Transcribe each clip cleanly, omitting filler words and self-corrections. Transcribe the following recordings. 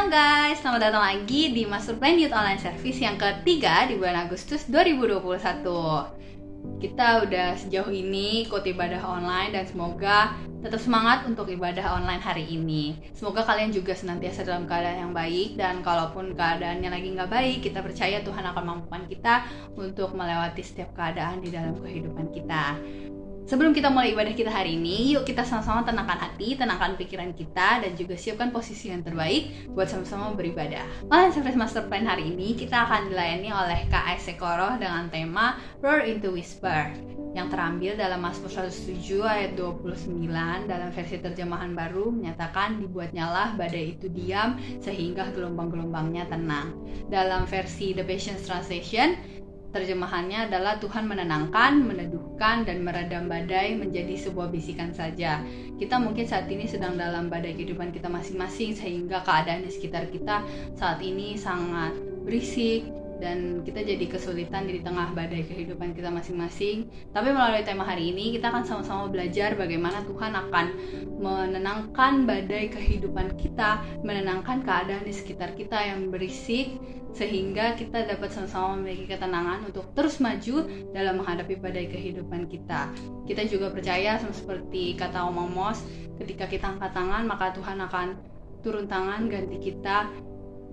Halo guys, selamat datang lagi di Master Plan Youth Online Service yang ketiga di bulan Agustus 2021. Kita udah sejauh ini ikut ibadah online dan semoga tetap semangat untuk ibadah online hari ini. Semoga kalian juga senantiasa dalam keadaan yang baik, dan kalaupun keadaannya lagi nggak baik, kita percaya Tuhan akan mampukan kita untuk melewati setiap keadaan di dalam kehidupan kita. Sebelum kita mulai ibadah kita hari ini, yuk kita sama-sama tenangkan hati, tenangkan pikiran kita, dan juga siapkan posisi yang terbaik buat sama-sama beribadah. Online Service Master Plan hari ini kita akan dilayani oleh Kak Ese Koroh dengan tema Roar into Whisper yang terambil dalam Mazmur 107 ayat 29 dalam versi terjemahan baru menyatakan dibuatnyalah badai itu diam sehingga gelombang-gelombangnya tenang. Dalam versi The Passion Translation, terjemahannya adalah Tuhan menenangkan, meneduhkan, dan meredam badai menjadi sebuah bisikan saja. Kita mungkin saat ini sedang dalam badai kehidupan kita masing-masing, sehingga keadaan di sekitar kita saat ini sangat berisik, dan kita jadi kesulitan di tengah badai kehidupan kita masing-masing. Tapi melalui tema hari ini, kita akan sama-sama belajar bagaimana Tuhan akan menenangkan badai kehidupan kita, menenangkan keadaan di sekitar kita yang berisik, sehingga kita dapat sama-sama memiliki ketenangan untuk terus maju dalam menghadapi badai kehidupan kita. Kita juga percaya seperti kata Om Amos, ketika kita angkat tangan, maka Tuhan akan turun tangan ganti kita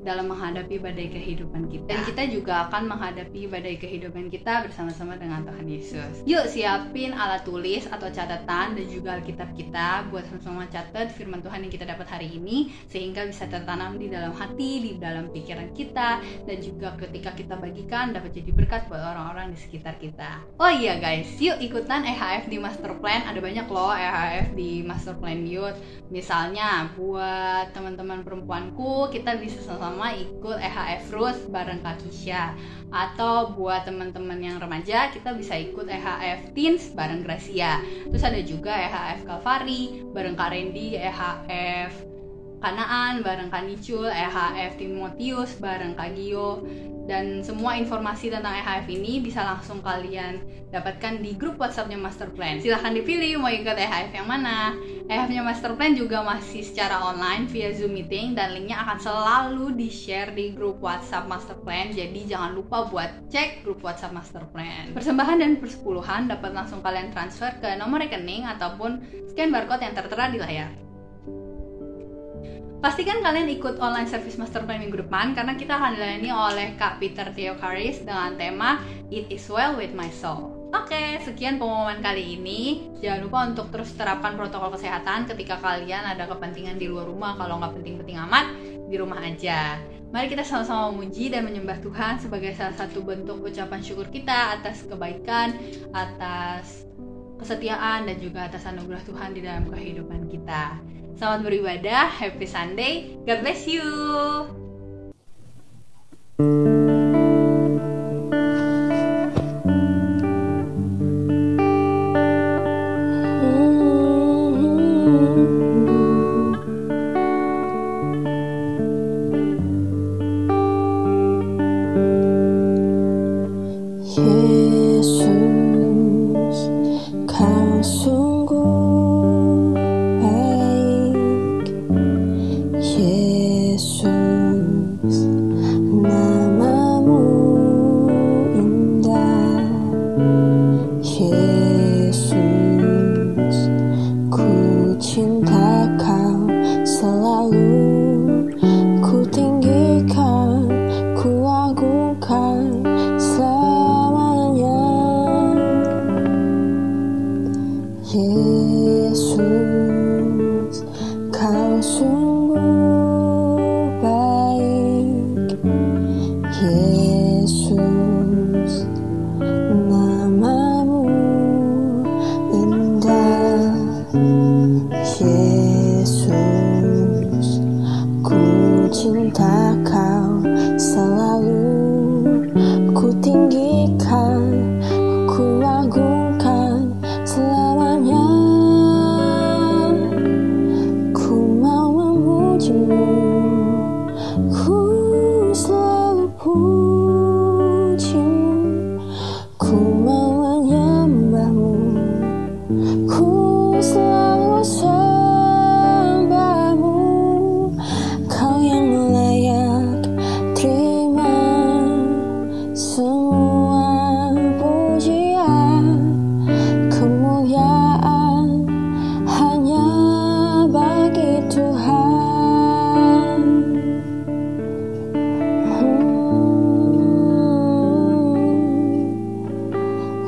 dalam menghadapi badai kehidupan kita. Dan kita juga akan menghadapi badai kehidupan kita bersama-sama dengan Tuhan Yesus. Yuk siapin alat tulis atau catatan dan juga Alkitab kita buat sama-sama catat firman Tuhan yang kita dapat hari ini, sehingga bisa tertanam di dalam hati, di dalam pikiran kita, dan juga ketika kita bagikan dapat jadi berkat buat orang-orang di sekitar kita. Oh iya guys, yuk ikutan EHF di Master Plan. Ada banyak loh EHF di Master Plan Youth. Misalnya buat teman-teman perempuanku, kita bisa sama ikut EHF Ruth bareng Kak Kisha, atau buat teman-teman yang remaja kita bisa ikut EHF Teens bareng Gracia. Terus ada juga EHF Kalvari bareng Kak Randy, EHF Kanaan bareng Kak Nicul, EHF Timotius bareng Kak Gio. Dan semua informasi tentang EHF ini bisa langsung kalian dapatkan di grup WhatsApp-nya Master Plan. Silahkan dipilih mau ikut EHF yang mana. EHF-nya Master Plan juga masih secara online via Zoom meeting, dan linknya akan selalu di-share di grup WhatsApp Master Plan. Jadi jangan lupa buat cek grup WhatsApp Master Plan. Persembahan dan persepuluhan dapat langsung kalian transfer ke nomor rekening ataupun scan barcode yang tertera di layar. Pastikan kalian ikut online service Master Plan minggu depan, karena kita akan dilayani oleh Kak Peter Theocharis dengan tema It is well with my soul. Oke, sekian pengumuman kali ini. Jangan lupa untuk terus terapkan protokol kesehatan ketika kalian ada kepentingan di luar rumah. Kalau nggak penting-penting amat, di rumah aja. Mari kita sama-sama memuji dan menyembah Tuhan sebagai salah satu bentuk ucapan syukur kita atas kebaikan, atas kesetiaan, dan juga atas anugerah Tuhan di dalam kehidupan kita. Selamat beribadah, happy Sunday, God bless you. Yesus, kau sungguh baik. Yesus, semua pujian, kemuliaan hanya bagi Tuhan.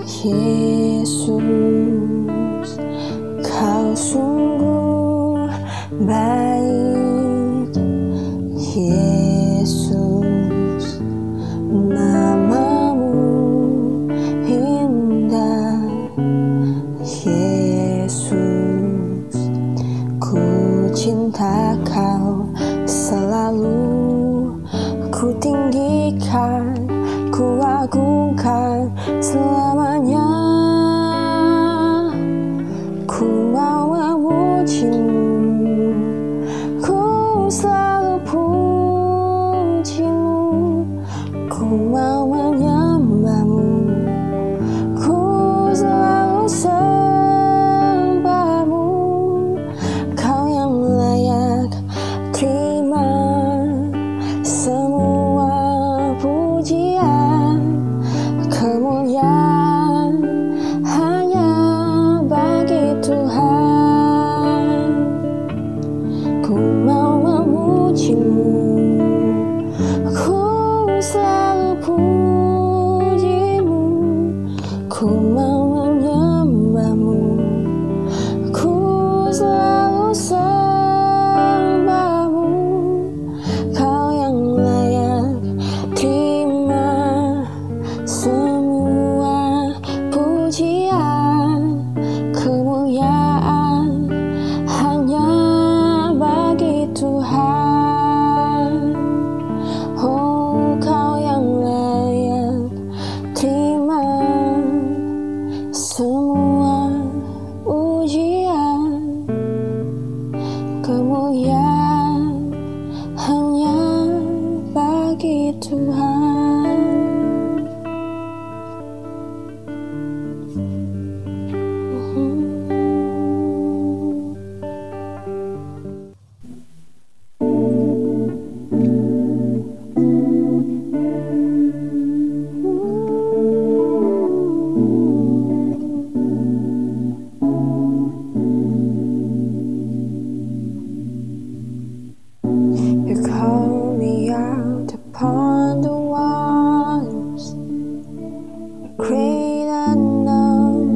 Yesus, Kau sungguh baik. Yesus, namamu indah. Yesus, ku cinta Kau selalu, ku tinggikan, ku agungkan selamanya. Ku mau memujimu, ku selalu pujimu. Ku mau menyembahmu, ku selalu sembahmu. Kau yang layak terima semua pujian, kemuliaan hanya bagi Tuhan. Ku mau memujimu, ku selalu pujimu. Ku mau menyembahmu, ku selalu sembahmu. Kau yang layak terima semua pujian, kemuliaan hanya bagi Tuhan. Oh, Kau yang layak terima semua pujian, kemuliaan hanya bagi Tuhan. You call me out upon the waters, great unknown,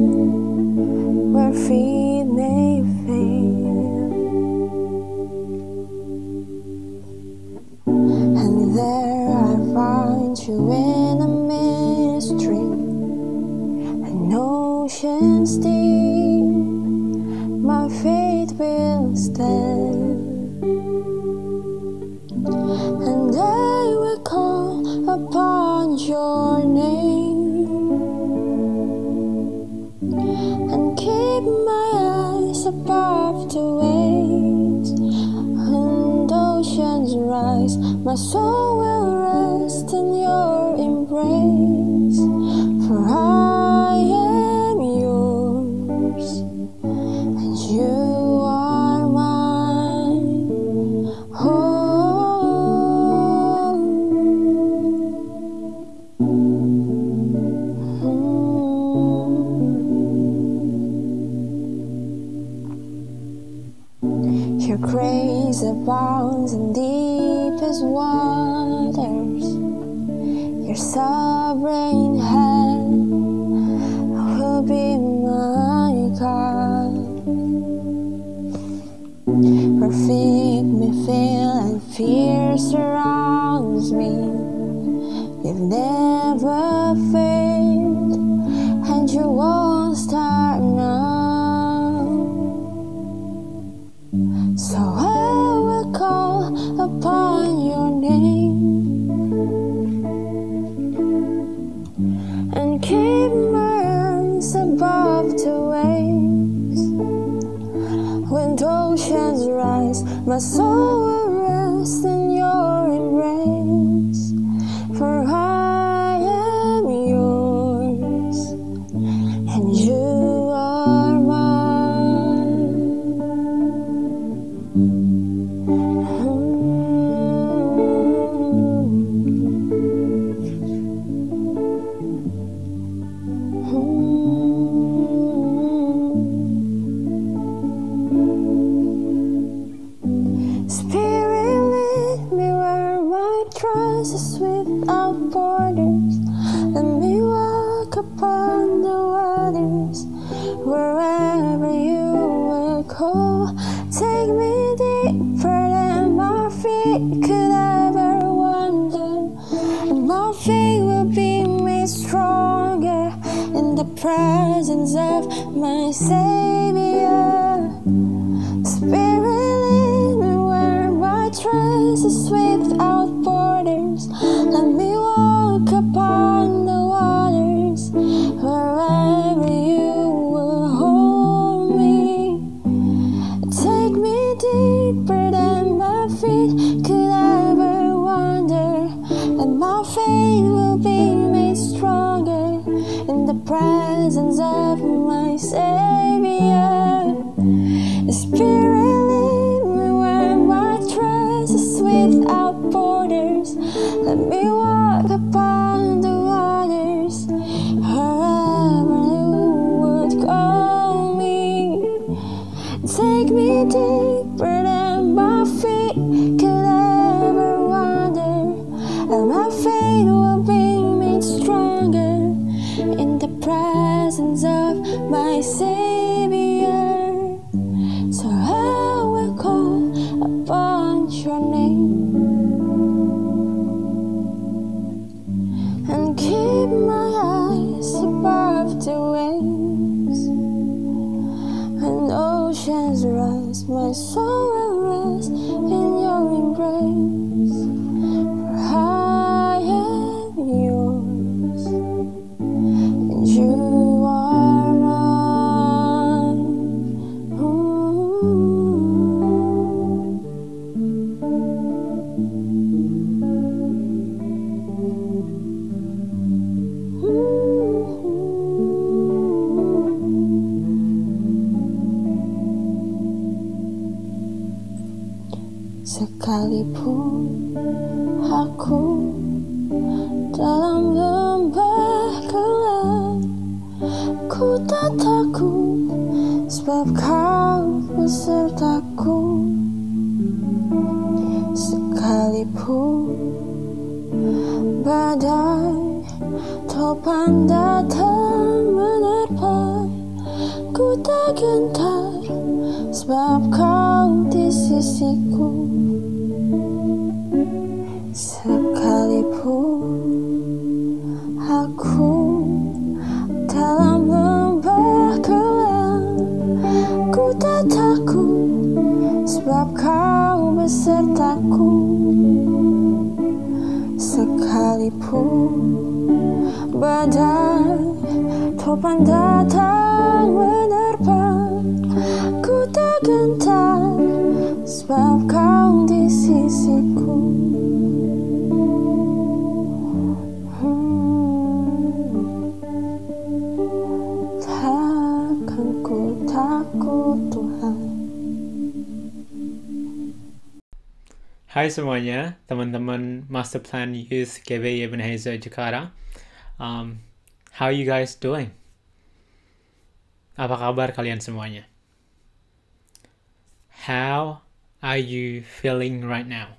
where feet may fail. And there I find you in a mystery, an ocean deep. My faith will stand. And I will call upon your name and keep my eyes above the waves. And oceans rise, my soul will rest in your embrace. For I am yours, and you are mine. Oh, your grace abounds in deepest waters. Your sovereign hand will be my God. Where feet may fail and fear surrounds me, you've never failed, and you won't start now. So I will call upon your name and keep my eyes above the waves. When oceans rise, my soul will rest in your embrace. For I am yours, and you are mine. upon the waters, wherever you will go. Take me deeper than my feet could ever wander, and my faith will be made stronger in the presence of my Savior. Spirit, lead me where my trust is without borders. Let me walk upon the waters, wherever you will hold me. Take me deeper than my feet could ever wander, and my faith will be made stronger in the presence of my Savior. Spirit, lead me where my trust is without borders. Let me walk upon the waters, wherever you would call me. Take me deeper than my feet could ever wander, and my faith will be made stronger in the presence of my Savior. So I will call upon your name and keep my eyes above the waves. When oceans rise, my soul will rest in your embrace. For I am yours, and you are mine. Sekalipun aku dalam lembah gelap, ku tak takut sebab kau besertaku. Sekalipun badai topan datang menerpa, ku tak gentar sebab kau di sisiku. Sekalipun aku dalam lembah gelap, ku tak takut sebab kau besertaku. Sekalipun badai topan datang menerpa, ku tak gentar sebab kau di sisiku. Takkan ku takut Tuhan. Hai semuanya, teman-teman Master Plan Youth GBI Ebenezer Jakarta. How you guys doing? Apa kabar kalian semuanya? How are you feeling right now?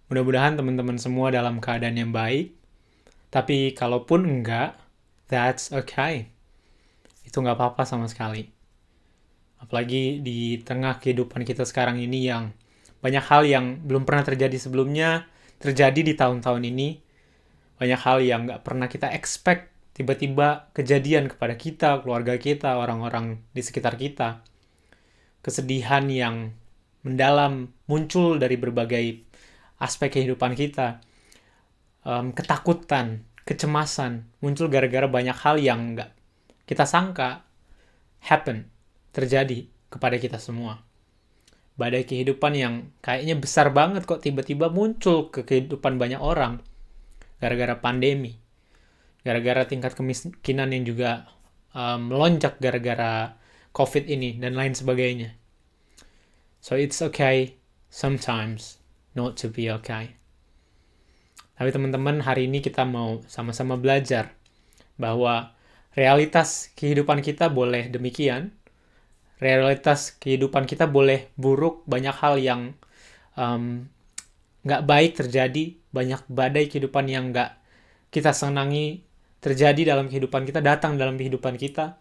Mudah-mudahan teman-teman semua dalam keadaan yang baik. Tapi kalaupun enggak, that's okay. Itu nggak apa-apa sama sekali. Apalagi di tengah kehidupan kita sekarang ini yang banyak hal yang belum pernah terjadi sebelumnya, terjadi di tahun-tahun ini. Banyak hal yang nggak pernah kita expect, tiba-tiba kejadian kepada kita, keluarga kita, orang-orang di sekitar kita. Kesedihan yang mendalam muncul dari berbagai aspek kehidupan kita. Ketakutan, kecemasan, muncul gara-gara banyak hal yang nggak kita sangka terjadi kepada kita semua. Badai kehidupan yang kayaknya besar banget kok tiba-tiba muncul ke kehidupan banyak orang gara-gara pandemi, gara-gara tingkat kemiskinan yang juga melonjak gara-gara COVID ini dan lain sebagainya. So it's okay sometimes not to be okay. Tapi teman-teman, hari ini kita mau sama-sama belajar bahwa realitas kehidupan kita boleh demikian, realitas kehidupan kita boleh buruk, banyak hal yang nggak baik terjadi, banyak badai kehidupan yang nggak kita senangi terjadi dalam kehidupan kita, datang dalam kehidupan kita,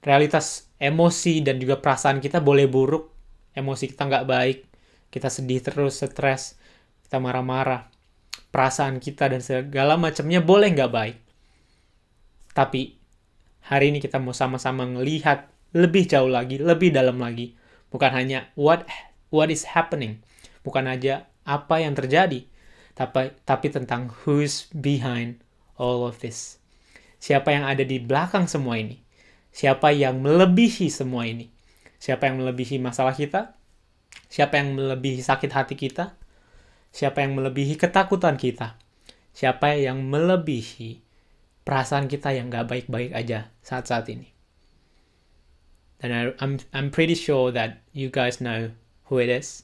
realitas emosi dan juga perasaan kita boleh buruk, emosi kita nggak baik, kita sedih terus, stres, kita marah-marah, perasaan kita dan segala macamnya boleh nggak baik. Tapi hari ini kita mau sama-sama ngelihat lebih jauh lagi, lebih dalam lagi. Bukan hanya what is happening, bukan aja apa yang terjadi, tapi tentang who's behind all of this. Siapa yang ada di belakang semua ini? Siapa yang melebihi semua ini? Siapa yang melebihi masalah kita? Siapa yang melebihi sakit hati kita? Siapa yang melebihi ketakutan kita? Siapa yang melebihi perasaan kita yang gak baik-baik aja saat-saat ini? Dan I'm pretty sure that you guys know who it is.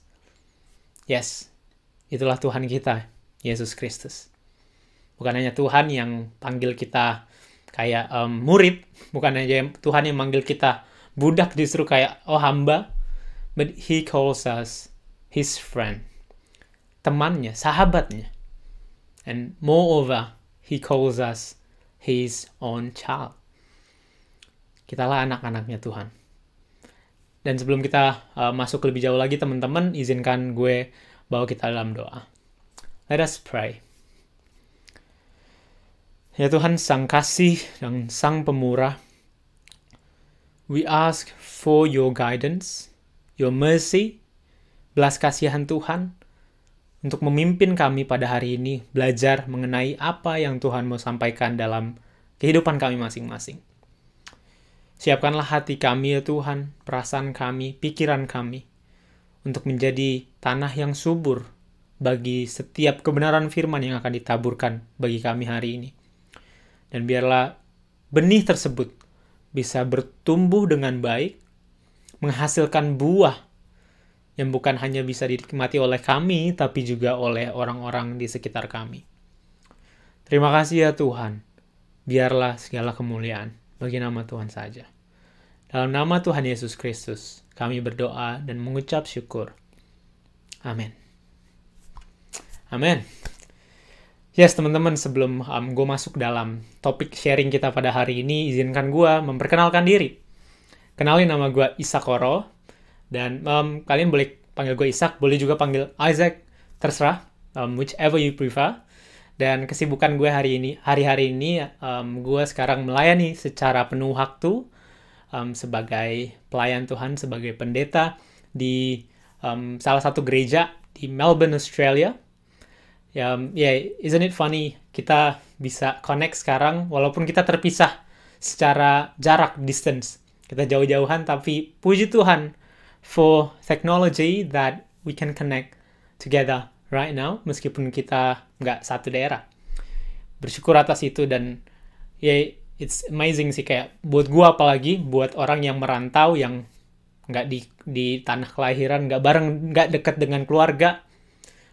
Yes, itulah Tuhan kita, Yesus Kristus. Bukan hanya Tuhan yang panggil kita kayak murid, bukan aja Tuhan yang manggil kita budak, justru kayak hamba, but He calls us His friend, temannya, sahabatnya. And moreover, He calls us His own child. Kitalah anak-anaknya Tuhan. Dan sebelum kita masuk lebih jauh lagi, teman-teman, izinkan gue bawa kita dalam doa. Let us pray. Ya Tuhan, Sang Kasih dan Sang Pemurah, we ask for your guidance, your mercy, belas kasihan Tuhan, untuk memimpin kami pada hari ini belajar mengenai apa yang Tuhan mau sampaikan dalam kehidupan kami masing-masing. Siapkanlah hati kami ya Tuhan, perasaan kami, pikiran kami, untuk menjadi tanah yang subur bagi setiap kebenaran firman yang akan ditaburkan bagi kami hari ini. Dan biarlah benih tersebut bisa bertumbuh dengan baik, menghasilkan buah yang bukan hanya bisa dinikmati oleh kami, tapi juga oleh orang-orang di sekitar kami. Terima kasih ya Tuhan, biarlah segala kemuliaan bagi nama Tuhan saja. Dalam nama Tuhan Yesus Kristus, kami berdoa dan mengucap syukur. Amin. Amin. Yes, teman-teman, sebelum gue masuk dalam topik sharing kita pada hari ini, izinkan gue memperkenalkan diri. Kenalin, nama gue Ishak Koro, dan kalian boleh panggil gue Ishak, boleh juga panggil Isaac, terserah, whichever you prefer. Dan kesibukan gue hari-hari ini, gue sekarang melayani secara penuh waktu sebagai pelayan Tuhan, sebagai pendeta di salah satu gereja di Melbourne, Australia. Isn't it funny? Kita bisa connect sekarang, walaupun kita terpisah secara jarak, distance. Kita jauh-jauhan, tapi puji Tuhan for technology that we can connect together right now, meskipun kita nggak satu daerah. Bersyukur atas itu, dan it's amazing sih, kayak buat gua, apalagi buat orang yang merantau, yang nggak di tanah kelahiran, nggak dekat dengan keluarga.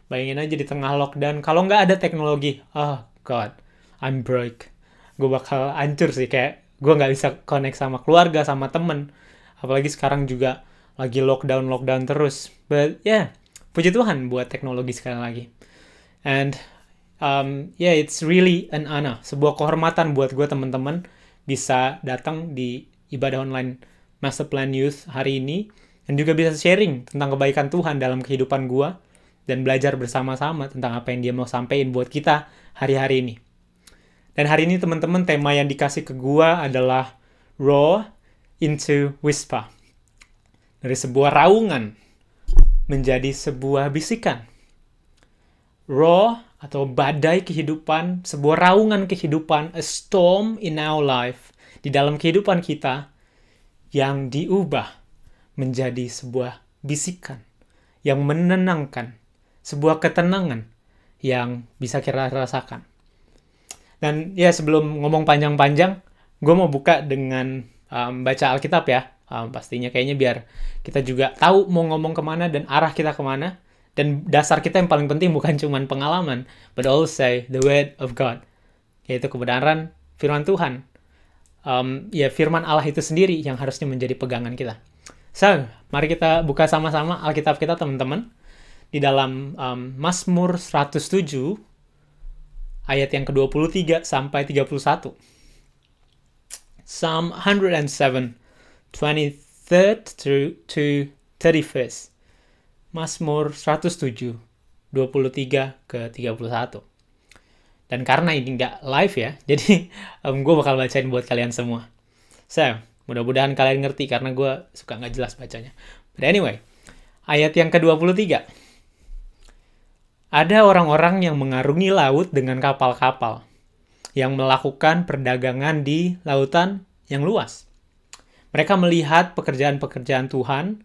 Bayangin aja di tengah lockdown, kalau nggak ada teknologi, oh God, I'm broke. Gue bakal hancur sih, kayak gue nggak bisa connect sama keluarga, sama temen. Apalagi sekarang juga lagi lockdown terus. But puji Tuhan buat teknologi sekali lagi. And it's really an honor, sebuah kehormatan buat gue, teman-teman, bisa datang di ibadah online Master Plan Youth hari ini, dan juga bisa sharing tentang kebaikan Tuhan dalam kehidupan gue, dan belajar bersama-sama tentang apa yang Dia mau sampaikan buat kita hari-hari ini. Dan hari ini, teman-teman, tema yang dikasih ke gua adalah Roar into Whisper. Dari sebuah raungan menjadi sebuah bisikan. Roar atau badai kehidupan, sebuah raungan kehidupan, a storm in our life, di dalam kehidupan kita, yang diubah menjadi sebuah bisikan yang menenangkan, sebuah ketenangan yang bisa kita rasakan. Dan sebelum ngomong panjang-panjang, gue mau buka dengan baca Alkitab ya. Pastinya kayaknya biar kita juga tahu mau ngomong kemana dan arah kita kemana. Dan dasar kita yang paling penting bukan cuma pengalaman, but also the word of God, yaitu kebenaran firman Tuhan. Firman Allah itu sendiri yang harusnya menjadi pegangan kita. So, mari kita buka sama-sama Alkitab kita, teman-teman. Di dalam Mazmur 107 ayat yang ke-23 sampai 31. Psalm 107, 23rd through to 31st. Mazmur 107, 23 ke 31. Dan karena ini nggak live ya, jadi gue bakal bacain buat kalian semua. So, mudah-mudahan kalian ngerti karena gue suka nggak jelas bacanya. But anyway, ayat yang ke-23. Ada orang-orang yang mengarungi laut dengan kapal-kapal, yang melakukan perdagangan di lautan yang luas. Mereka melihat pekerjaan-pekerjaan Tuhan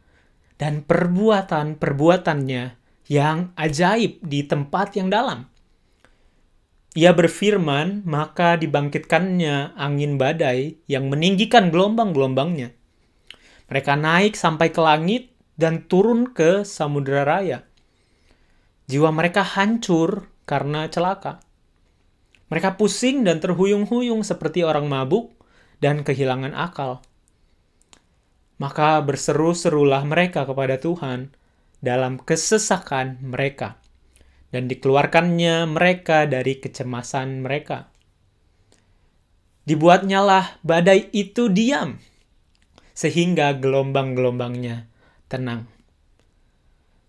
dan perbuatan-perbuatannya yang ajaib di tempat yang dalam. Ia berfirman, maka dibangkitkannya angin badai yang meninggikan gelombang-gelombangnya. Mereka naik sampai ke langit dan turun ke samudera raya. Jiwa mereka hancur karena celaka. Mereka pusing dan terhuyung-huyung seperti orang mabuk dan kehilangan akal. Maka berseru-serulah mereka kepada Tuhan dalam kesesakan mereka, dan dikeluarkannya mereka dari kecemasan mereka. Dibuatnyalah badai itu diam, sehingga gelombang-gelombangnya tenang.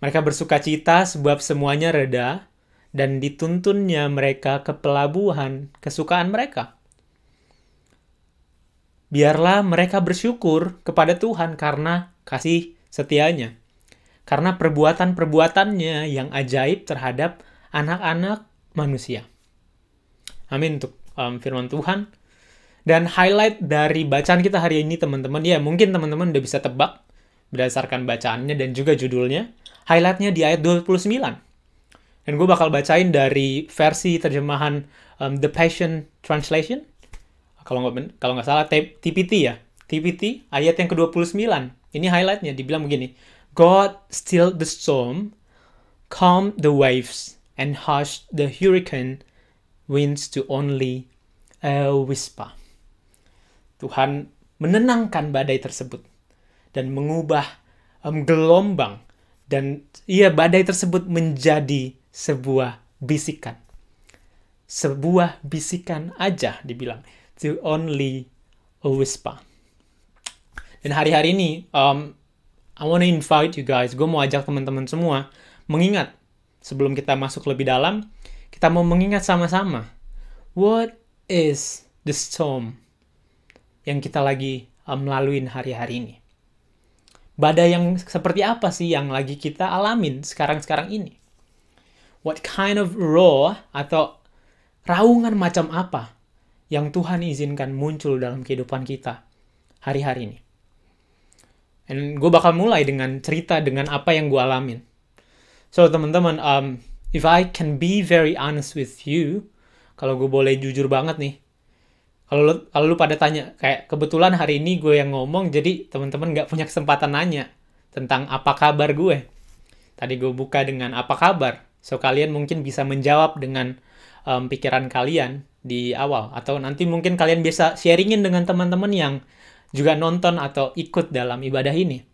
Mereka bersukacita sebab semuanya reda, dan dituntunnya mereka ke pelabuhan kesukaan mereka. Biarlah mereka bersyukur kepada Tuhan karena kasih setianya, karena perbuatan-perbuatannya yang ajaib terhadap anak-anak manusia. Amin untuk firman Tuhan. Dan highlight dari bacaan kita hari ini, teman-teman, ya mungkin teman-teman udah bisa tebak berdasarkan bacaannya dan juga judulnya. Highlightnya di ayat 29. Dan gue bakal bacain dari versi terjemahan The Passion Translation. Kalau nggak salah, TPT ya. TPT, ayat yang ke-29. Ini highlightnya, dibilang begini. God stilled the storm, calmed the waves, and hushed the hurricane winds to only a whisper. Tuhan menenangkan badai tersebut dan mengubah gelombang, dan badai tersebut menjadi sebuah bisikan. Sebuah bisikan aja dibilang. To only a whisper. Dan hari-hari ini, I want to invite you guys, gue mau ajak teman-teman semua mengingat, sebelum kita masuk lebih dalam, kita mau mengingat sama-sama. What is the storm yang kita lagi melaluin hari-hari ini? Badai yang seperti apa sih yang lagi kita alamin sekarang-sekarang ini? What kind of roar atau raungan macam apa yang Tuhan izinkan muncul dalam kehidupan kita hari-hari ini? And gue bakal mulai dengan cerita dengan apa yang gue alamin. So teman-teman, if I can be very honest with you, kalau gue boleh jujur banget nih, kalau lu pada tanya, kayak kebetulan hari ini gue yang ngomong, jadi teman-teman nggak punya kesempatan nanya tentang apa kabar gue. Tadi gue buka dengan apa kabar, so kalian mungkin bisa menjawab dengan pikiran kalian di awal, atau nanti mungkin kalian bisa sharingin dengan teman-teman yang juga nonton atau ikut dalam ibadah ini.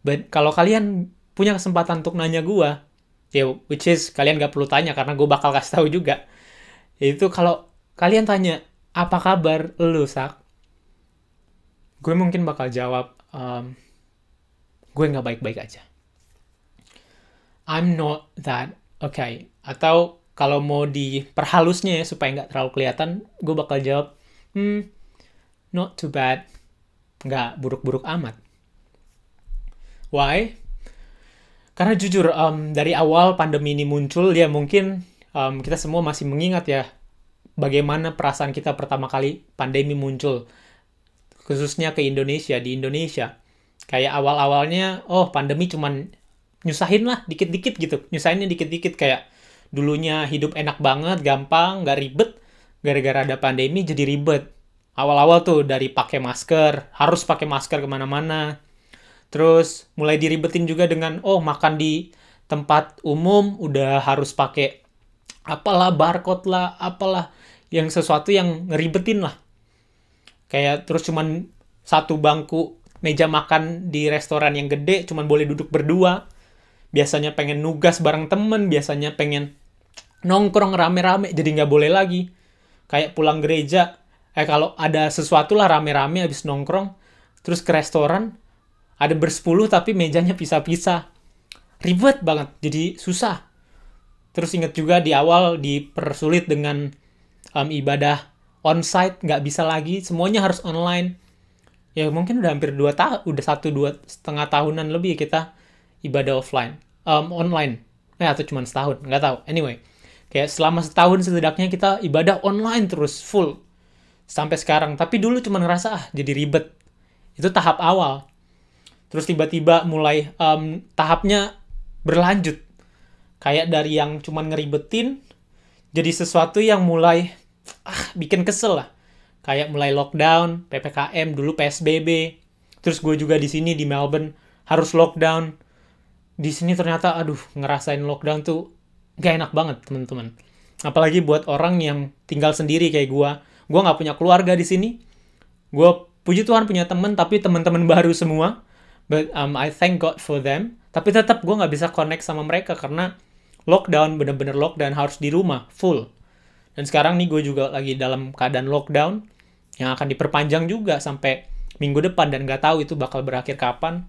But kalau kalian punya kesempatan untuk nanya gue, ya which is kalian gak perlu tanya karena gue bakal kasih tahu juga. Itu kalau kalian tanya, apa kabar lu, Sak? Gue mungkin bakal jawab, gue gak baik-baik aja. I'm not that okay. Atau kalau mau diperhalusnya ya supaya gak terlalu kelihatan, gue bakal jawab, not too bad. Nggak buruk-buruk amat. Why? Karena jujur, dari awal pandemi ini muncul, ya mungkin kita semua masih mengingat ya bagaimana perasaan kita pertama kali pandemi muncul. Khususnya ke Indonesia, di Indonesia. Kayak awal-awalnya, pandemi cuman nyusahin lah, dikit-dikit gitu. Nyusahinnya dikit-dikit, kayak dulunya hidup enak banget, gampang, nggak ribet. Gara-gara ada pandemi jadi ribet. Awal-awal tuh dari pakai masker, harus pakai masker kemana-mana. Terus mulai diribetin juga dengan, makan di tempat umum udah harus pakai apalah, barcode lah, apalah. Yang sesuatu yang ngeribetin lah. Kayak terus cuman satu bangku meja makan di restoran yang gede, cuman boleh duduk berdua. Biasanya pengen nugas bareng temen, biasanya pengen nongkrong rame-rame jadi nggak boleh lagi. Kayak pulang gereja, kalau ada sesuatu lah rame-rame habis nongkrong, terus ke restoran, ada bersepuluh tapi mejanya pisah-pisah. Ribet banget, jadi susah. Terus inget juga di awal dipersulit dengan ibadah onsite, nggak bisa lagi, semuanya harus online. Ya mungkin udah hampir 2 tahun, udah 1,5 tahunan lebih kita ibadah online. Atau cuma setahun, nggak tahu. Anyway, kayak selama setahun setidaknya kita ibadah online terus, full. Sampai sekarang. Tapi dulu cuma ngerasa, jadi ribet. Itu tahap awal. Terus tiba-tiba mulai tahapnya berlanjut. Kayak dari yang cuma ngeribetin, jadi sesuatu yang mulai bikin kesel lah. Kayak mulai lockdown, PPKM, dulu PSBB. Terus gue juga di sini di Melbourne harus lockdown. Di sini ternyata ngerasain lockdown tuh gak enak banget, teman-teman. Apalagi buat orang yang tinggal sendiri kayak gue. Gue nggak punya keluarga di sini. Gue puji Tuhan punya teman, tapi teman-teman baru semua. But I thank God for them. Tapi tetap gue nggak bisa connect sama mereka karena lockdown, bener-bener lockdown, harus di rumah full. Dan sekarang nih gue juga lagi dalam keadaan lockdown yang akan diperpanjang juga sampai minggu depan dan nggak tahu itu bakal berakhir kapan.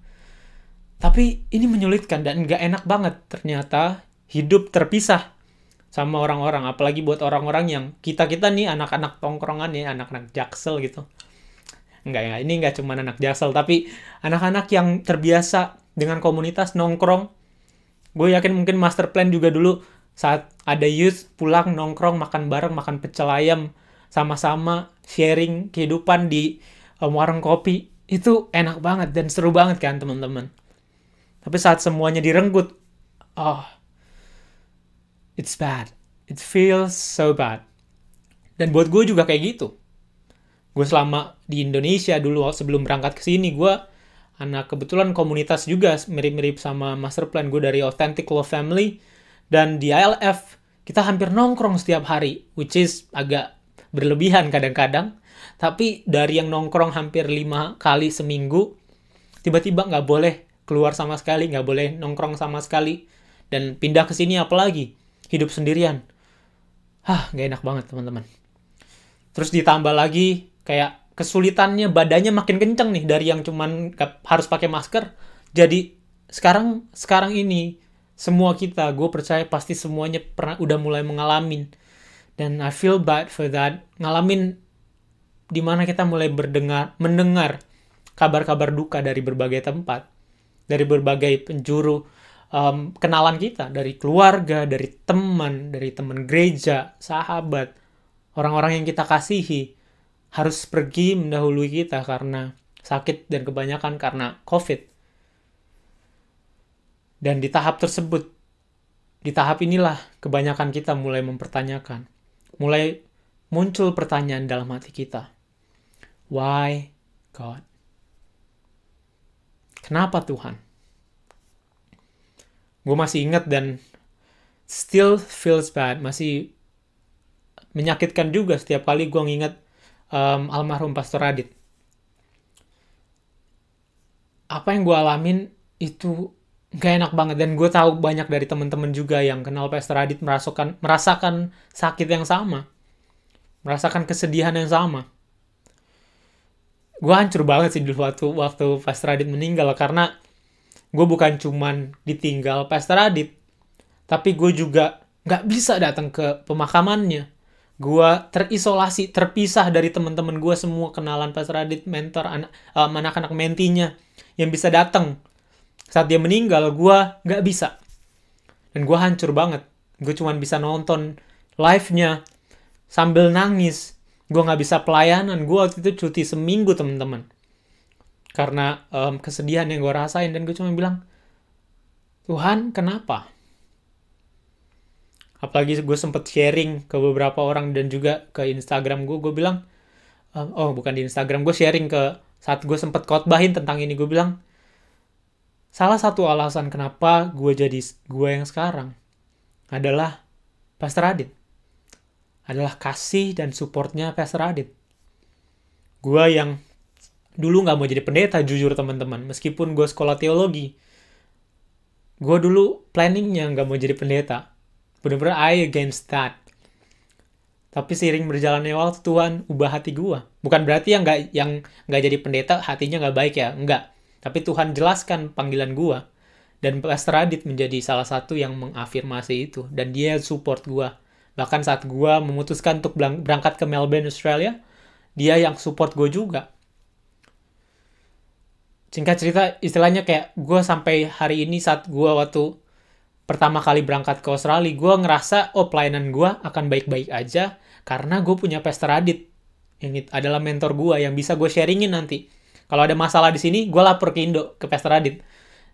Tapi ini menyulitkan dan nggak enak banget ternyata hidup terpisah sama orang-orang. Apalagi buat orang-orang yang kita-kita nih anak-anak tongkrongan nih, anak-anak Jaksel gitu. Enggak ya, ini nggak cuma anak Jaksel, tapi anak-anak yang terbiasa dengan komunitas nongkrong. Gue yakin mungkin master plan juga dulu saat ada youth pulang nongkrong, makan bareng, makan pecel ayam, sama-sama sharing kehidupan di warung kopi. Itu enak banget dan seru banget kan teman-teman. Tapi saat semuanya direnggut, it's bad. It feels so bad. Dan buat gue juga kayak gitu. Gue selama di Indonesia dulu sebelum berangkat ke sini, gue kebetulan komunitas juga mirip-mirip sama master plan gue dari Authentic Love Family. Dan di ILF kita hampir nongkrong setiap hari, which is agak berlebihan kadang-kadang. Tapi dari yang nongkrong hampir 5 kali seminggu, tiba-tiba nggak boleh keluar sama sekali, nggak boleh nongkrong sama sekali. Dan pindah ke sini apalagi, hidup sendirian. Nggak enak banget teman-teman. Terus ditambah lagi kayak kesulitannya, badannya makin kenceng nih dari yang cuman harus pakai masker. Jadi sekarang ini semua kita, gue percaya pasti semuanya udah mulai mengalami. Dan I feel bad for that. Ngalamin dimana kita mulai mendengar kabar-kabar duka dari berbagai tempat. Dari berbagai penjuru kenalan kita. Dari keluarga, dari teman gereja, sahabat. Orang-orang yang kita kasihi harus pergi mendahului kita karena sakit dan kebanyakan karena COVID. Dan di tahap tersebut, di tahap inilah kebanyakan kita mulai mempertanyakan. Mulai muncul pertanyaan dalam hati kita. Why God? Kenapa Tuhan? Gue masih ingat dan still feels bad. Masih menyakitkan juga setiap kali gue nginget almarhum Pastor Adit. Apa yang gue alamin itu gak enak banget. Dan gue tahu banyak dari teman-teman juga yang kenal Pastor Adit merasakan sakit yang sama. Merasakan kesedihan yang sama. Gue hancur banget sih dulu waktu Pastor Adit meninggal. Karena gue bukan cuman ditinggal Pastor Adit, tapi gue juga gak bisa datang ke pemakamannya. Gue terisolasi, terpisah dari teman-teman gue semua, kenalan Pastor Adit, mentor, anak-anak mentinya yang bisa datang. Saat dia meninggal, gue gak bisa. Dan gue hancur banget. Gue cuma bisa nonton live-nya sambil nangis. Gue gak bisa pelayanan. Gue waktu itu cuti seminggu, teman-teman. Karena kesedihan yang gue rasain. Dan gue cuma bilang, Tuhan, kenapa? Apalagi gue sempet sharing ke beberapa orang dan juga ke Instagram gue. Gue bilang, bukan di Instagram. Gue sharing saat gue sempet khotbahin tentang ini. Gue bilang, salah satu alasan kenapa gue jadi gue yang sekarang adalah Pastor Adit. Adalah kasih dan supportnya Pastor Adit. Gue yang dulu gak mau jadi pendeta, jujur teman-teman. Meskipun gue sekolah teologi, gue dulu planningnya gak mau jadi pendeta. Bener-bener I against that. Tapi seiring berjalannya waktu, Tuhan ubah hati gue. Bukan berarti yang nggak jadi pendeta hatinya nggak baik ya, enggak. Tapi Tuhan jelaskan panggilan gue. Dan Pastor Adit menjadi salah satu yang mengafirmasi itu. Dan dia support gue. Bahkan saat gue memutuskan untuk berangkat ke Melbourne, Australia, dia yang support gue juga. Singkat cerita, istilahnya kayak gue sampai hari ini saat gue waktu pertama kali berangkat ke Australia, gue ngerasa, pelayanan gue akan baik-baik aja, karena gue punya Pastor Adit, yang adalah mentor gue, yang bisa gue sharingin nanti. Kalau ada masalah di sini, gue lapor ke Indo, ke Pastor Adit.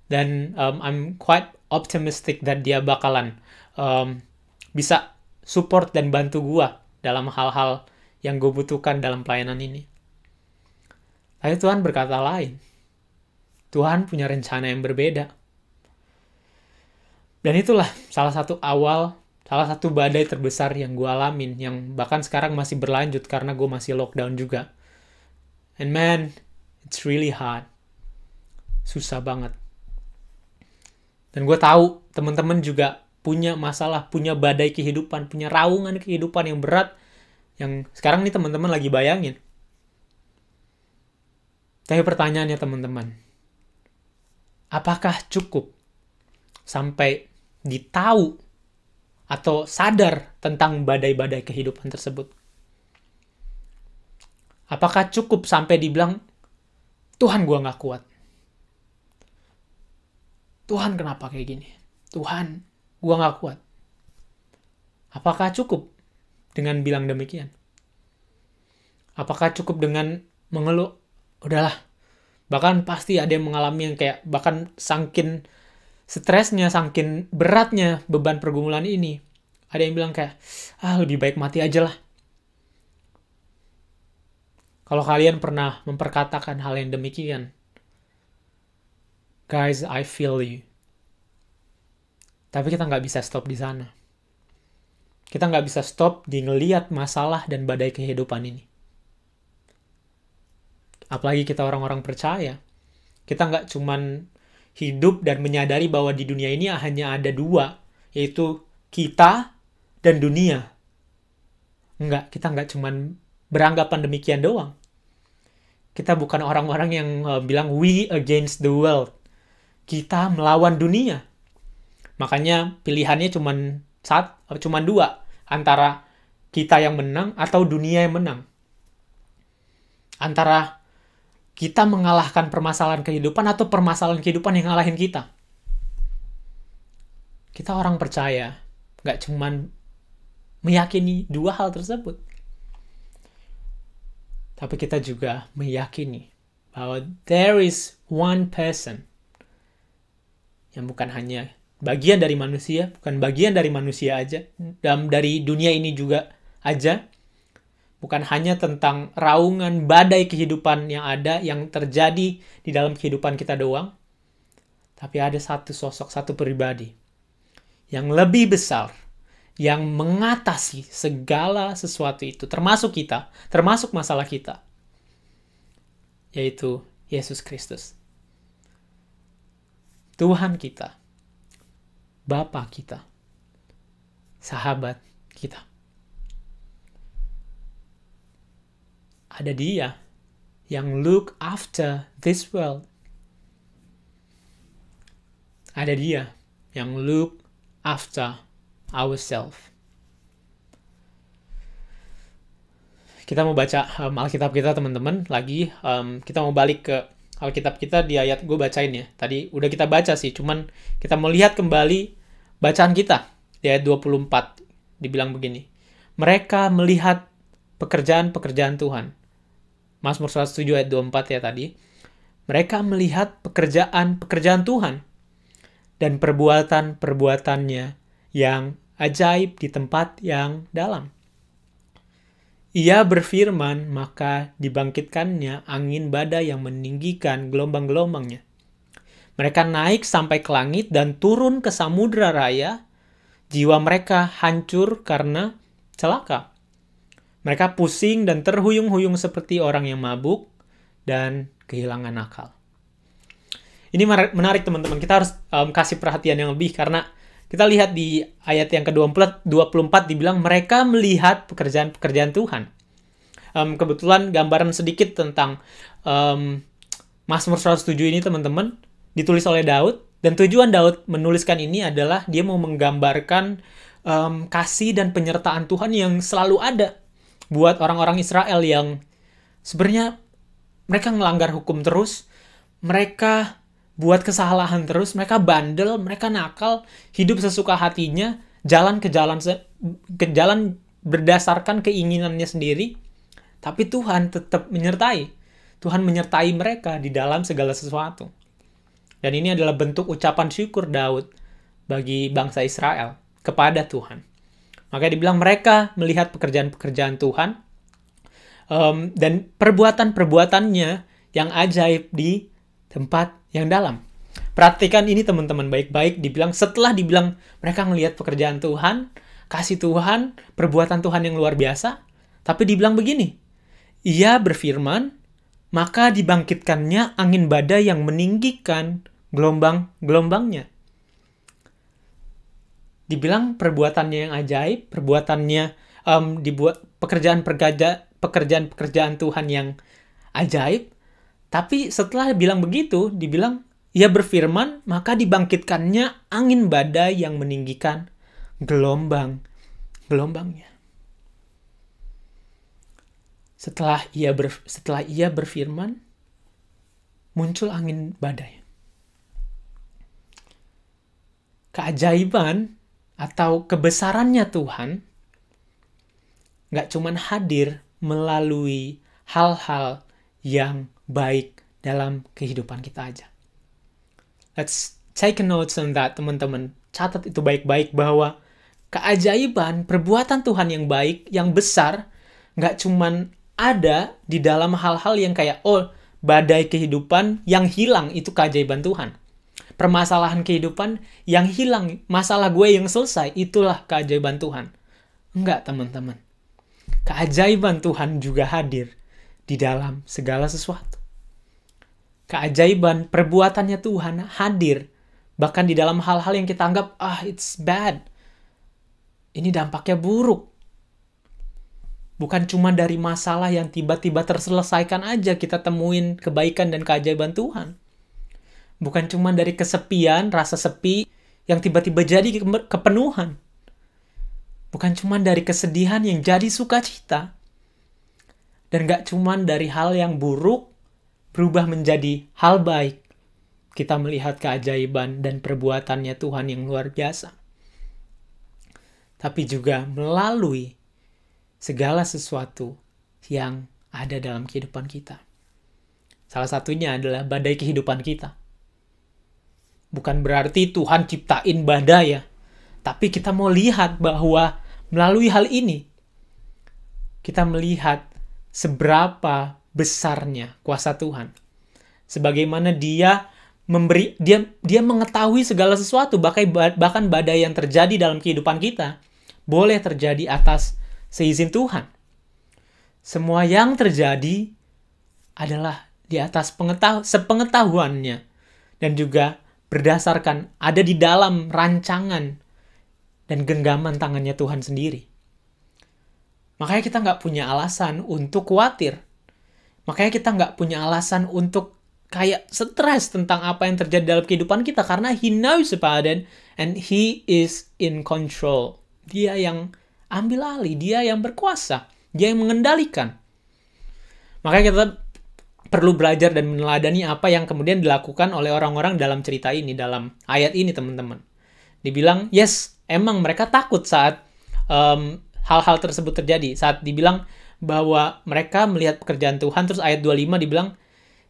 Dan I'm quite optimistic that dia bakalan bisa support dan bantu gue dalam hal-hal yang gue butuhkan dalam pelayanan ini. Tapi Tuhan berkata lain. Tuhan punya rencana yang berbeda. Dan itulah salah satu badai terbesar yang gue alamin, yang bahkan sekarang masih berlanjut karena gue masih lockdown juga. And man, it's really hard. Susah banget. Dan gue tahu teman-teman juga punya masalah, punya badai kehidupan, punya raungan kehidupan yang berat, yang sekarang nih teman-teman lagi bayangin. Tapi pertanyaannya teman-teman, apakah cukup sampai ditahu atau sadar tentang badai-badai kehidupan tersebut? Apakah cukup sampai dibilang, Tuhan gue gak kuat. Tuhan kenapa kayak gini? Tuhan gue gak kuat. Apakah cukup dengan bilang demikian? Apakah cukup dengan mengeluh, udahlah. Bahkan pasti ada yang mengalami yang kayak, bahkan saking stresnya, saking beratnya beban pergumulan ini, ada yang bilang kayak, lebih baik mati aja lah. Kalau kalian pernah memperkatakan hal yang demikian, guys, I feel you. Tapi kita nggak bisa stop di sana. Kita nggak bisa stop di ngeliat masalah dan badai kehidupan ini. Apalagi kita orang-orang percaya. Kita nggak cuman hidup dan menyadari bahwa di dunia ini hanya ada dua, yaitu kita dan dunia. Kita nggak cuman beranggapan demikian doang. Kita bukan orang-orang yang bilang we against the world. Kita melawan dunia. Makanya pilihannya cuman dua, antara kita yang menang atau dunia yang menang. Antara kita mengalahkan permasalahan kehidupan atau permasalahan kehidupan yang ngalahin kita. Kita orang percaya, nggak cuman meyakini dua hal tersebut. Tapi kita juga meyakini bahwa there is one person yang bukan hanya bagian dari manusia, bukan bagian dari manusia aja, dan dari dunia ini juga aja, bukan hanya tentang raungan badai kehidupan yang ada, yang terjadi di dalam kehidupan kita doang, tapi ada satu sosok, satu pribadi yang lebih besar, yang mengatasi segala sesuatu itu, termasuk kita, termasuk masalah kita, yaitu Yesus Kristus. Tuhan kita, Bapa kita, sahabat kita. Ada Dia yang look after this world. Ada Dia yang look after ourselves. Kita mau baca Alkitab kita teman-teman lagi. Kita mau balik ke Alkitab kita di ayat, gue bacain ya. Tadi udah kita baca sih, cuman kita mau lihat kembali bacaan kita di ayat 24. Dibilang begini, mereka melihat pekerjaan-pekerjaan Tuhan. Mazmur 107 ayat 24 ya tadi. Mereka melihat pekerjaan-pekerjaan Tuhan dan perbuatan-perbuatannya yang ajaib di tempat yang dalam. Ia berfirman, maka dibangkitkannya angin badai yang meninggikan gelombang-gelombangnya. Mereka naik sampai ke langit dan turun ke samudera raya. Jiwa mereka hancur karena celaka. Mereka pusing dan terhuyung-huyung seperti orang yang mabuk dan kehilangan akal. Ini menarik teman-teman. Kita harus kasih perhatian yang lebih karena Kita lihat di ayat yang ke-24 dibilang mereka melihat pekerjaan-pekerjaan Tuhan. Kebetulan gambaran sedikit tentang Mazmur 107 ini teman-teman, ditulis oleh Daud, dan tujuan Daud menuliskan ini adalah dia mau menggambarkan kasih dan penyertaan Tuhan yang selalu ada buat orang-orang Israel yang sebenarnya mereka ngelanggar hukum terus, mereka buat kesalahan terus, mereka bandel, mereka nakal, hidup sesuka hatinya, jalan ke jalan berdasarkan keinginannya sendiri, tapi Tuhan tetap menyertai. Tuhan menyertai mereka di dalam segala sesuatu. Dan ini adalah bentuk ucapan syukur Daud bagi bangsa Israel kepada Tuhan. Makanya dibilang mereka melihat pekerjaan-pekerjaan Tuhan dan perbuatan-perbuatannya yang ajaib di tempat yang dalam. Perhatikan ini teman-teman baik-baik, setelah dibilang mereka melihat pekerjaan Tuhan, kasih Tuhan, perbuatan Tuhan yang luar biasa, tapi dibilang begini, Ia berfirman, maka dibangkitkannya angin badai yang meninggikan gelombang-gelombangnya. Dibilang perbuatannya yang ajaib, perbuatannya dibuat pekerjaan-pekerjaan Tuhan yang ajaib, tapi setelah bilang begitu, dibilang Ia berfirman, maka dibangkitkannya angin badai yang meninggikan gelombangnya. Setelah ia berfirman, muncul angin badai. Keajaiban atau kebesarannya Tuhan nggak cuman hadir melalui hal-hal yang baik dalam kehidupan kita aja. Let's take a note on that, teman-teman. Catat itu baik-baik bahwa keajaiban, perbuatan Tuhan yang baik, yang besar, nggak cuman ada di dalam hal-hal yang kayak, badai kehidupan yang hilang, itu keajaiban Tuhan. Permasalahan kehidupan yang hilang, masalah gue yang selesai, itulah keajaiban Tuhan. Enggak, teman-teman. Keajaiban Tuhan juga hadir di dalam segala sesuatu. Keajaiban perbuatannya Tuhan hadir bahkan di dalam hal-hal yang kita anggap, it's bad. Ini dampaknya buruk. Bukan cuma dari masalah yang tiba-tiba terselesaikan aja kita temuin kebaikan dan keajaiban Tuhan. Bukan cuma dari kesepian, rasa sepi yang tiba-tiba jadi kepenuhan. Bukan cuma dari kesedihan yang jadi sukacita. Dan gak cuma dari hal yang buruk berubah menjadi hal baik. Kita melihat keajaiban dan perbuatannya Tuhan yang luar biasa. Tapi juga melalui segala sesuatu yang ada dalam kehidupan kita. Salah satunya adalah badai kehidupan kita. Bukan berarti Tuhan ciptain badai ya. Tapi kita mau lihat bahwa melalui hal ini, kita melihat seberapa besarnya kuasa Tuhan. Sebagaimana dia mengetahui segala sesuatu, bahkan badai yang terjadi dalam kehidupan kita boleh terjadi atas seizin Tuhan. Semua yang terjadi adalah di atas sepengetahuannya dan juga berdasarkan ada di dalam rancangan dan genggaman tangannya Tuhan sendiri. Makanya kita nggak punya alasan untuk khawatir. Makanya kita nggak punya alasan untuk kayak stres tentang apa yang terjadi dalam kehidupan kita. Karena He knows about it and He is in control. Dia yang ambil alih, Dia yang berkuasa, Dia yang mengendalikan. Makanya kita perlu belajar dan meneladani apa yang kemudian dilakukan oleh orang-orang dalam cerita ini, dalam ayat ini teman-teman. Dibilang, yes, emang mereka takut saat hal-hal tersebut terjadi. Saat dibilang bahwa mereka melihat pekerjaan Tuhan, terus ayat 25 dibilang,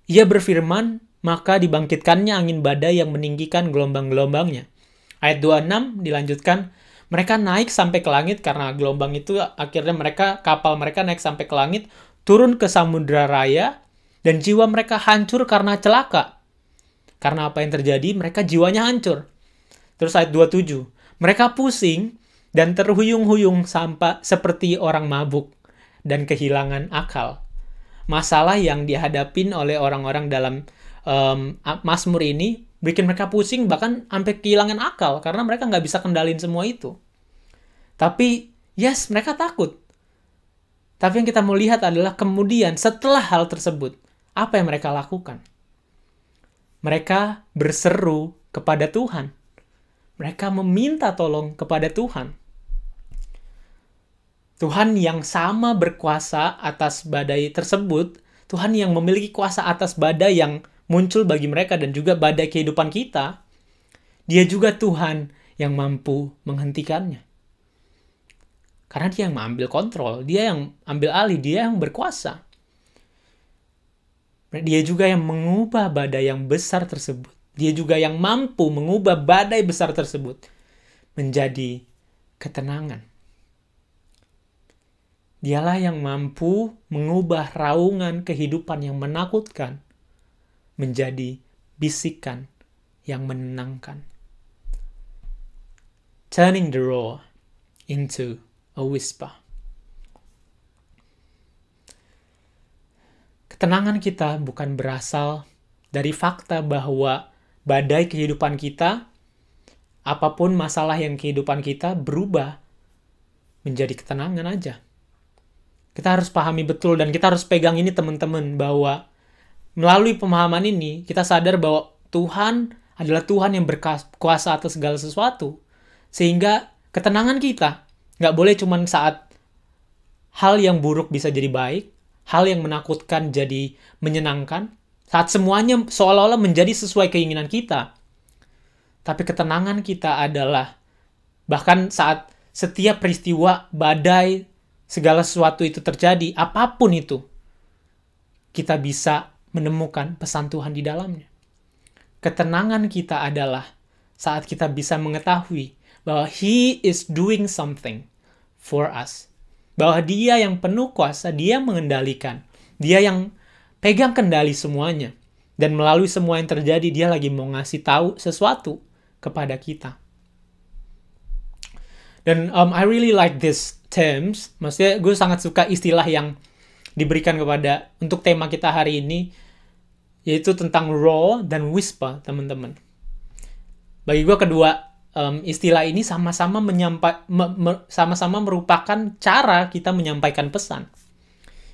Ia berfirman, maka dibangkitkannya angin badai yang meninggikan gelombang-gelombangnya. Ayat 26 dilanjutkan, mereka naik sampai ke langit karena gelombang itu akhirnya kapal mereka naik sampai ke langit, turun ke samudra raya, dan jiwa mereka hancur karena celaka. Karena apa yang terjadi, mereka jiwanya hancur. Terus ayat 27, mereka pusing dan terhuyung-huyung seperti orang mabuk dan kehilangan akal. Masalah yang dihadapin oleh orang-orang dalam Mazmur ini bikin mereka pusing, bahkan sampai kehilangan akal, karena mereka nggak bisa kendalin semua itu. Tapi, yes, mereka takut. Tapi yang kita mau lihat adalah kemudian setelah hal tersebut, apa yang mereka lakukan? Mereka berseru kepada Tuhan. Mereka meminta tolong kepada Tuhan. Tuhan yang sama berkuasa atas badai tersebut, Tuhan yang memiliki kuasa atas badai yang muncul bagi mereka dan juga badai kehidupan kita, Dia juga Tuhan yang mampu menghentikannya. Karena Dia yang mengambil kontrol, Dia yang ambil alih, Dia yang berkuasa. Dia juga yang mengubah badai yang besar tersebut. Dia juga yang mampu mengubah badai besar tersebut menjadi ketenangan. Dialah yang mampu mengubah raungan kehidupan yang menakutkan menjadi bisikan yang menenangkan. Turning the roar into a whisper. Ketenangan kita bukan berasal dari fakta bahwa badai kehidupan kita, apapun masalah yang kehidupan kita berubah menjadi ketenangan aja. Kita harus pahami betul dan kita harus pegang ini teman-teman, bahwa melalui pemahaman ini, kita sadar bahwa Tuhan adalah Tuhan yang berkuasa atas segala sesuatu. Sehingga ketenangan kita nggak boleh cuma saat hal yang buruk bisa jadi baik, hal yang menakutkan jadi menyenangkan, saat semuanya seolah-olah menjadi sesuai keinginan kita. Tapi ketenangan kita adalah bahkan saat setiap peristiwa, badai, segala sesuatu itu terjadi, apapun itu, kita bisa menemukan pesan Tuhan di dalamnya. Ketenangan kita adalah saat kita bisa mengetahui bahwa He is doing something for us. Bahwa Dia yang penuh kuasa, Dia yang mengendalikan. Dia yang pegang kendali semuanya. Dan melalui semua yang terjadi, Dia lagi mau ngasih tahu sesuatu kepada kita. Dan I really like this terms. Maksudnya gue sangat suka istilah yang diberikan kepada untuk tema kita hari ini, yaitu tentang roar dan whisper, teman-teman. Bagi gue kedua istilah ini sama-sama sama-sama merupakan cara kita menyampaikan pesan.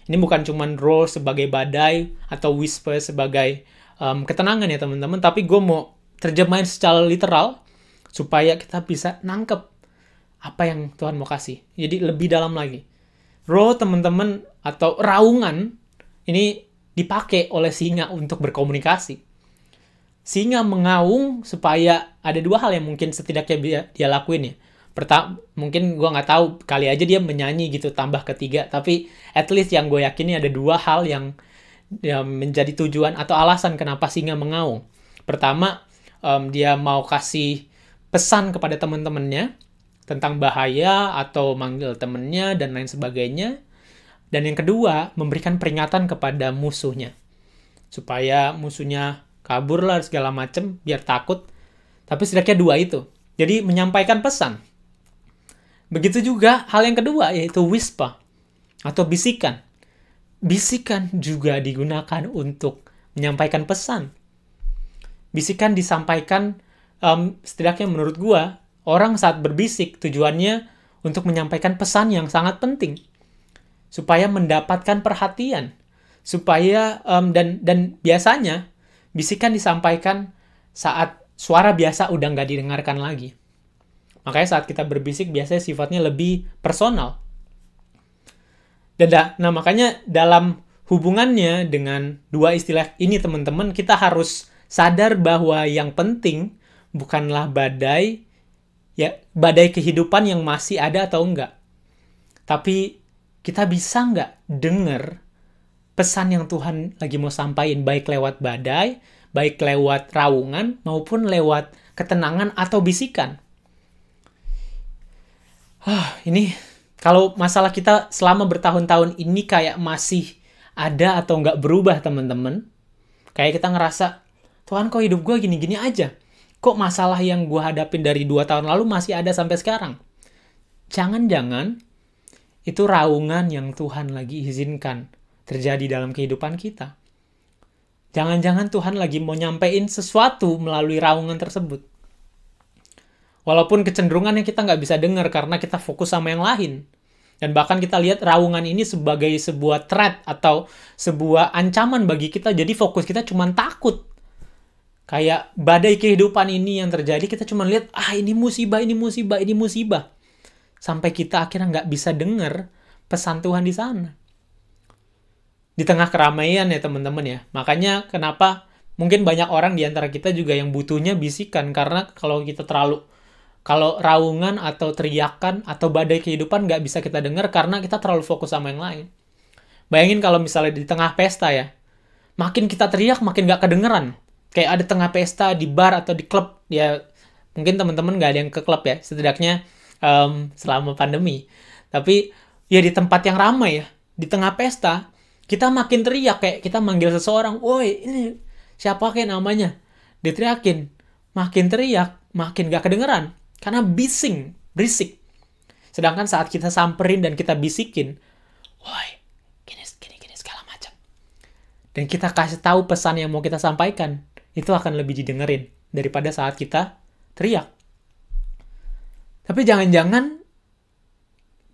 Ini bukan cuma roar sebagai badai atau whisper sebagai ketenangan ya teman-teman, tapi gue mau terjemahin secara literal supaya kita bisa nangkep apa yang Tuhan mau kasih. Jadi lebih dalam lagi. Roar, teman-teman, atau raungan ini dipakai oleh singa untuk berkomunikasi. Singa mengaung supaya ada dua hal yang mungkin setidaknya dia lakuin ya. Pertama, mungkin gue nggak tahu, kali aja dia menyanyi gitu tambah ketiga, tapi at least yang gue yakini ada dua hal yang menjadi tujuan atau alasan kenapa singa mengaung. Pertama, dia mau kasih pesan kepada teman-temannya tentang bahaya atau manggil temennya dan lain sebagainya. Dan yang kedua, memberikan peringatan kepada musuhnya. Supaya musuhnya kabur lah segala macem, biar takut. Tapi setidaknya dua itu. Jadi menyampaikan pesan. Begitu juga hal yang kedua, yaitu whisper atau bisikan. Bisikan juga digunakan untuk menyampaikan pesan. Bisikan disampaikan, setidaknya menurut gua, orang saat berbisik tujuannya untuk menyampaikan pesan yang sangat penting. Supaya mendapatkan perhatian. Supaya, dan biasanya, bisikan disampaikan saat suara biasa udah nggak didengarkan lagi. Makanya saat kita berbisik biasanya sifatnya lebih personal. Nah makanya dalam hubungannya dengan dua istilah ini teman-teman, kita harus sadar bahwa yang penting bukanlah badai kehidupan yang masih ada atau enggak. Tapi kita bisa enggak dengar pesan yang Tuhan lagi mau sampaikan, baik lewat badai, baik lewat raungan, maupun lewat ketenangan atau bisikan. Ini kalau masalah kita selama bertahun-tahun ini kayak masih ada atau enggak berubah teman-teman. Kayak kita ngerasa, Tuhan kok hidup gue gini-gini aja. Kok masalah yang gue hadapin dari 2 tahun lalu masih ada sampai sekarang? Jangan-jangan itu raungan yang Tuhan lagi izinkan terjadi dalam kehidupan kita. Jangan-jangan Tuhan lagi mau nyampein sesuatu melalui raungan tersebut. Walaupun kecenderungannya kita nggak bisa dengar karena kita fokus sama yang lain. Dan bahkan kita lihat raungan ini sebagai sebuah threat atau sebuah ancaman bagi kita. Jadi fokus kita cuma takut. Kayak badai kehidupan ini yang terjadi, kita cuma lihat, ini musibah, ini musibah, ini musibah. Sampai kita akhirnya nggak bisa dengar pesan Tuhan di sana. Di tengah keramaian ya teman-teman ya. Makanya kenapa mungkin banyak orang di antara kita juga yang butuhnya bisikan. Karena kalau raungan atau teriakan atau badai kehidupan nggak bisa kita dengar karena kita terlalu fokus sama yang lain. Bayangin kalau misalnya di tengah pesta ya. Makin kita teriak makin nggak kedengeran. Kayak ada tengah pesta di bar atau di klub. Ya mungkin teman-teman nggak ada yang ke klub ya. Setidaknya selama pandemi. Tapi ya di tempat yang ramai ya. Di tengah pesta kita makin teriak, kayak kita manggil seseorang, woi ini siapa kayak namanya, diteriakin, makin teriak, makin gak kedengeran, karena berisik. Sedangkan saat kita samperin dan kita bisikin, woi gini segala macam, dan kita kasih tahu pesan yang mau kita sampaikan, itu akan lebih didengerin daripada saat kita teriak. Tapi jangan-jangan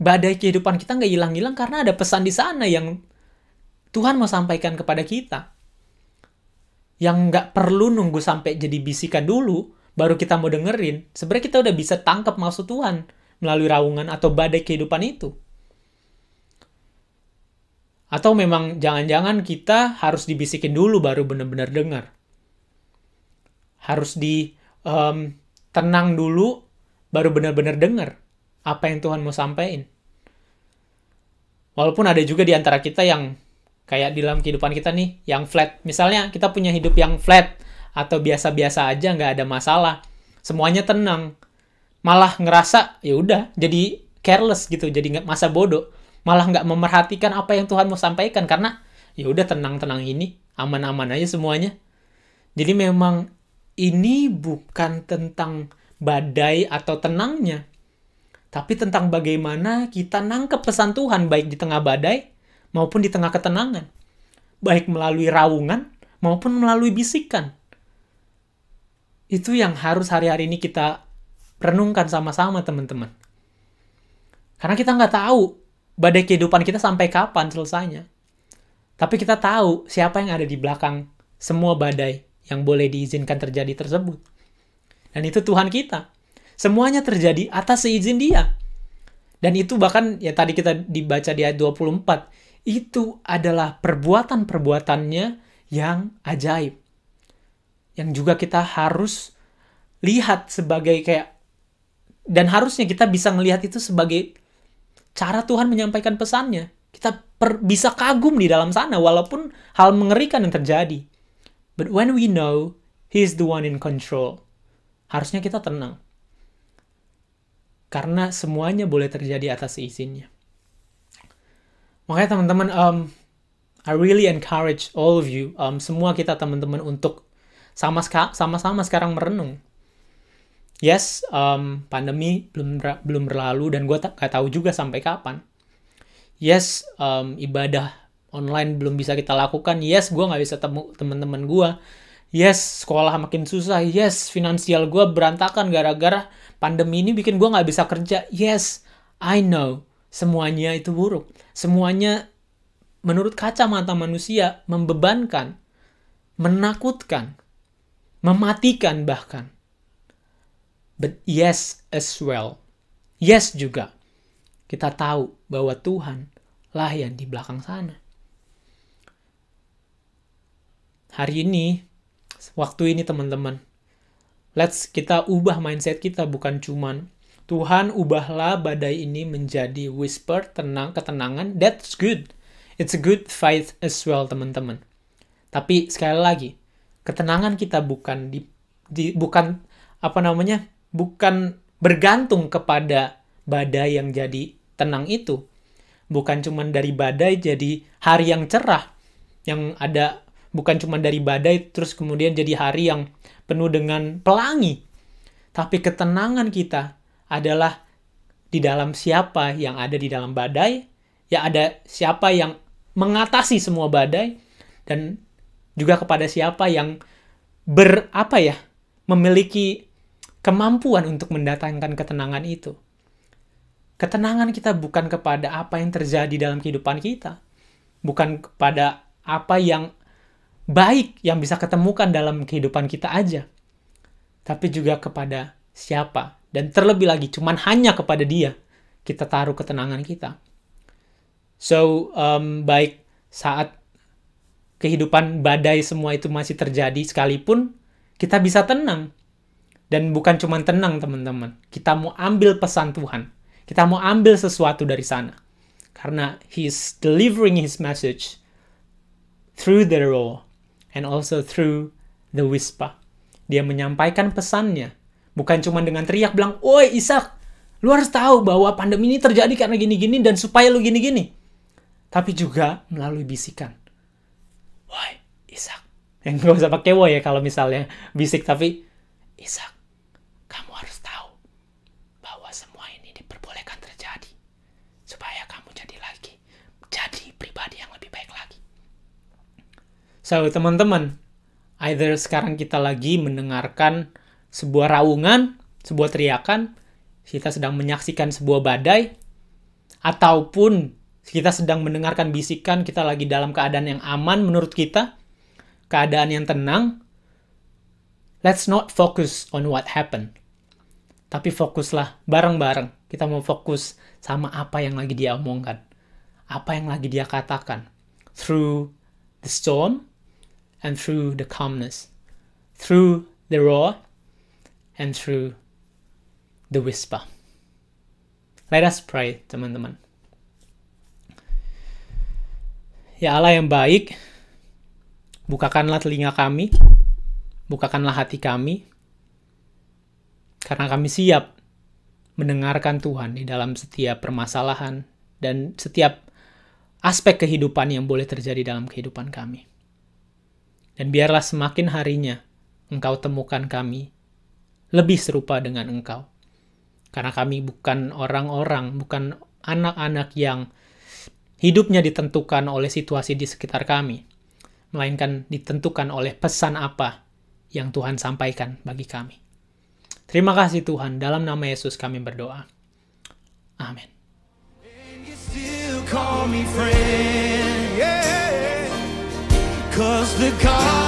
badai kehidupan kita nggak hilang-hilang karena ada pesan di sana yang Tuhan mau sampaikan kepada kita. Yang nggak perlu nunggu sampai jadi bisikan dulu, baru kita mau dengerin. Sebenarnya kita udah bisa tangkap maksud Tuhan melalui raungan atau badai kehidupan itu. Atau memang jangan-jangan kita harus dibisikin dulu baru benar-benar dengar. Harus tenang dulu baru benar-benar dengar apa yang Tuhan mau sampaikan. Walaupun ada juga di antara kita yang kayak di dalam kehidupan kita nih, yang flat. Misalnya kita punya hidup yang flat, atau biasa-biasa aja, nggak ada masalah. Semuanya tenang. Malah ngerasa, ya udah, jadi careless gitu, jadi nggak masa bodoh. Malah nggak memerhatikan apa yang Tuhan mau sampaikan, karena ya udah tenang-tenang ini, aman-aman aja semuanya. Jadi memang ini bukan tentang badai atau tenangnya, tapi tentang bagaimana kita nangkep pesan Tuhan, baik di tengah badai, maupun di tengah ketenangan. Baik melalui raungan, maupun melalui bisikan. Itu yang harus hari-hari ini kita renungkan sama-sama, teman-teman. Karena kita nggak tahu badai kehidupan kita sampai kapan selesainya. Tapi kita tahu siapa yang ada di belakang semua badai yang boleh diizinkan terjadi tersebut. Dan itu Tuhan kita. Semuanya terjadi atas seizin Dia. Dan itu bahkan, ya tadi kita dibaca di ayat 24, itu adalah perbuatan-perbuatannya yang ajaib. Yang juga kita harus lihat sebagai dan harusnya kita bisa melihat itu sebagai cara Tuhan menyampaikan pesannya. Kita bisa kagum di dalam sana walaupun hal mengerikan yang terjadi. But when we know He's the one in control, harusnya kita tenang. Karena semuanya boleh terjadi atas izinnya. Makanya teman-teman, I really encourage all of you, semua kita teman-teman untuk sama-sama sekarang merenung. Yes, pandemi belum berlalu dan gue gak tahu juga sampai kapan. Yes, ibadah online belum bisa kita lakukan. Yes, gue gak bisa temu teman-teman gue. Yes, sekolah makin susah. Yes, finansial gue berantakan gara-gara pandemi ini bikin gue gak bisa kerja. Yes, I know. Semuanya itu buruk. Semuanya menurut kacamata manusia membebankan, menakutkan, mematikan bahkan. But yes as well. Yes juga. Kita tahu bahwa Tuhan lah yang di belakang sana. Hari ini, waktu ini teman-teman, kita ubah mindset kita, bukan cuman Tuhan, ubahlah badai ini menjadi whisper, ketenangan. That's good. It's a good fight as well, teman-teman. Tapi sekali lagi, ketenangan kita bukan bergantung kepada badai yang jadi tenang itu. Bukan cuma dari badai jadi hari yang cerah, yang ada bukan cuma dari badai terus kemudian jadi hari yang penuh dengan pelangi. Tapi ketenangan kita adalah di dalam siapa yang ada di dalam badai, ya ada siapa yang mengatasi semua badai, dan juga kepada siapa yang memiliki kemampuan untuk mendatangkan ketenangan itu. Ketenangan kita bukan kepada apa yang terjadi dalam kehidupan kita, bukan kepada apa yang baik yang bisa ketemukan dalam kehidupan kita aja, tapi juga kepada siapa, dan terlebih lagi cuman hanya kepada Dia kita taruh ketenangan kita. So, baik saat kehidupan badai semua itu masih terjadi sekalipun, kita bisa tenang. Dan bukan cuma tenang, teman-teman. Kita mau ambil pesan Tuhan. Kita mau ambil sesuatu dari sana. Karena He's delivering His message through the roar and also through the whisper. Dia menyampaikan pesannya. Bukan cuma dengan teriak bilang, "Oi Ishak, lu harus tahu bahwa pandemi ini terjadi karena gini-gini dan supaya lu gini-gini." Tapi juga melalui bisikan. "Woi Ishak." Yang gak usah pakai woi ya kalau misalnya bisik, tapi Ishak, kamu harus tahu bahwa semua ini diperbolehkan terjadi supaya kamu jadi pribadi yang lebih baik lagi. So, teman-teman, either sekarang kita lagi mendengarkan sebuah raungan, sebuah teriakan, kita sedang menyaksikan sebuah badai, ataupun kita sedang mendengarkan bisikan, kita lagi dalam keadaan yang aman menurut kita, keadaan yang tenang, let's not focus on what happened. Tapi fokuslah bareng-bareng. Kita mau fokus sama apa yang lagi Dia omongkan. Apa yang lagi Dia katakan. Through the storm and through the calmness. Through the roar and through the whisper. Let us pray, teman-teman. Ya Allah yang baik, bukakanlah telinga kami, bukakanlah hati kami, karena kami siap mendengarkan Tuhan di dalam setiap permasalahan dan setiap aspek kehidupan yang boleh terjadi dalam kehidupan kami. Dan biarlah semakin harinya Engkau temukan kami lebih serupa dengan Engkau. Karena kami bukan orang-orang, bukan anak-anak yang hidupnya ditentukan oleh situasi di sekitar kami, melainkan ditentukan oleh pesan apa yang Tuhan sampaikan bagi kami. Terima kasih Tuhan, dalam nama Yesus kami berdoa. Amin. Call me friend, yeah, 'cause the God